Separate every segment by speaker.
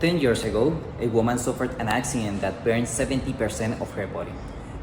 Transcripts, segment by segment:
Speaker 1: 10 years ago, a woman suffered an accident that burned 70% of her body.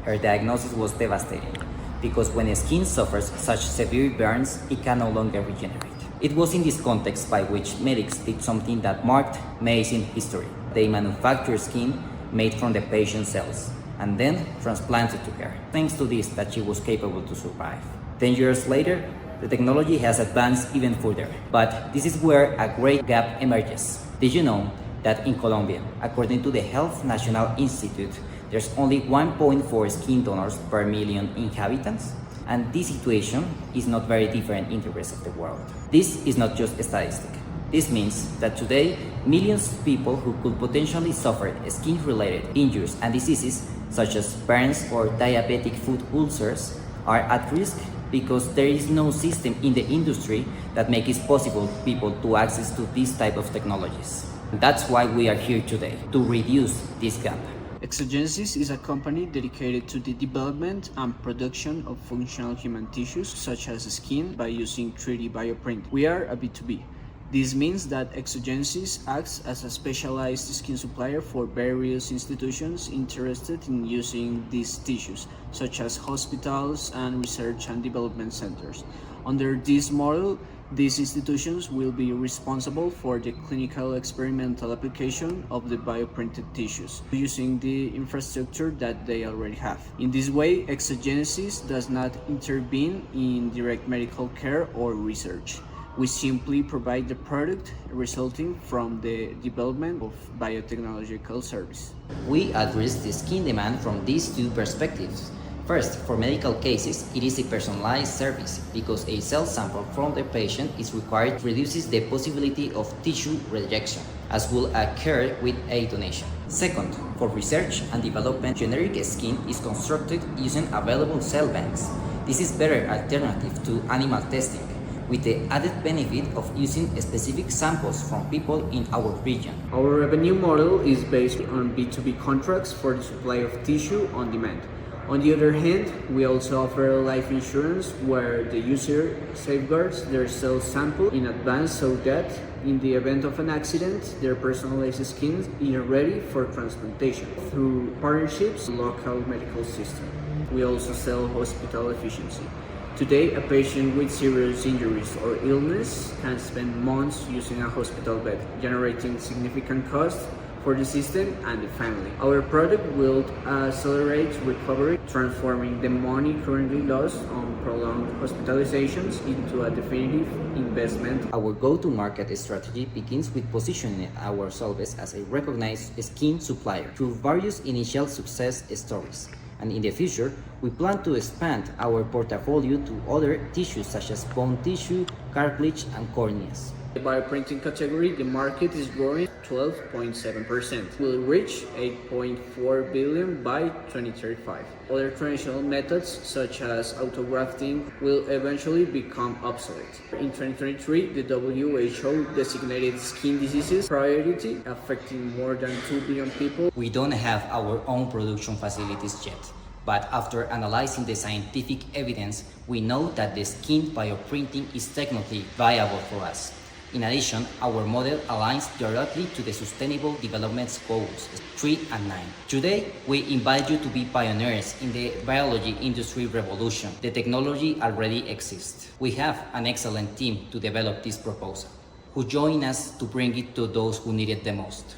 Speaker 1: Her diagnosis was devastating because when skin suffers such severe burns, it can no longer regenerate. It was in this context by which medics did something that marked medicine history. They manufactured skin made from the patient's cells and then transplanted to her. Thanks to this, that she was capable to survive. 10 years later, the technology has advanced even further, but this is where a great gap emerges. Did you know that in Colombia, according to the Health National Institute, there's only 1.4 skin donors per million inhabitants? And this situation is not very different in the rest of the world. This is not just a statistic. This means that today, millions of people who could potentially suffer skin-related injuries and diseases such as burns or diabetic foot ulcers are at risk because there is no system in the industry that makes it possible for people to access to this type of technologies. That's why we are here today, to reduce this gap.
Speaker 2: Exogenesis is a company dedicated to the development and production of functional human tissues such as skin by using 3D bioprint. We are a B2B. This means that Exogenesis acts as a specialized skin supplier for various institutions interested in using these tissues, such as hospitals and research and development centers. Under this model, these institutions will be responsible for the clinical experimental application of the bioprinted tissues, using the infrastructure that they already have. In this way, Exogenesis does not intervene in direct medical care or research. We simply provide the product resulting from the development of biotechnological service.
Speaker 1: We address the skin demand from these two perspectives. First, for medical cases, it is a personalized service because a cell sample from the patient is required reduces the possibility of tissue rejection, as will occur with a donation. Second, for research and development, generic skin is constructed using available cell banks. This is better alternative to animal testing, with the added benefit of using specific samples from people in our region.
Speaker 2: Our revenue model is based on B2B contracts for the supply of tissue on demand. On the other hand, we also offer life insurance where the user safeguards their cell sample in advance so that in the event of an accident, their personalized skin is ready for transplantation through partnerships with the local medical system. We also sell hospital efficiency. Today, a patient with serious injuries or illness can spend months using a hospital bed, generating significant costs for the system and the family. Our product will accelerate recovery, transforming the money currently lost on prolonged hospitalizations into a definitive investment.
Speaker 1: Our go-to-market strategy begins with positioning ourselves as a recognized skin supplier through various initial success stories. And in the future, we plan to expand our portfolio to other tissues such as bone tissue, cartilage, and corneas.
Speaker 2: In the bioprinting category, the market is growing 12.7%. Will reach 8.4 billion by 2035. Other traditional methods, such as autografting, will eventually become obsolete. In 2023, the WHO designated skin diseases priority, affecting more than 2 billion people.
Speaker 1: We don't have our own production facilities yet, but after analyzing the scientific evidence, we know that the skin bioprinting is technically viable for us. In addition, our model aligns directly to the Sustainable Development Goals 3 and 9. Today, we invite you to be pioneers in the biology industry revolution. The technology already exists. We have an excellent team to develop this proposal, who join us to bring it to those who need it the most.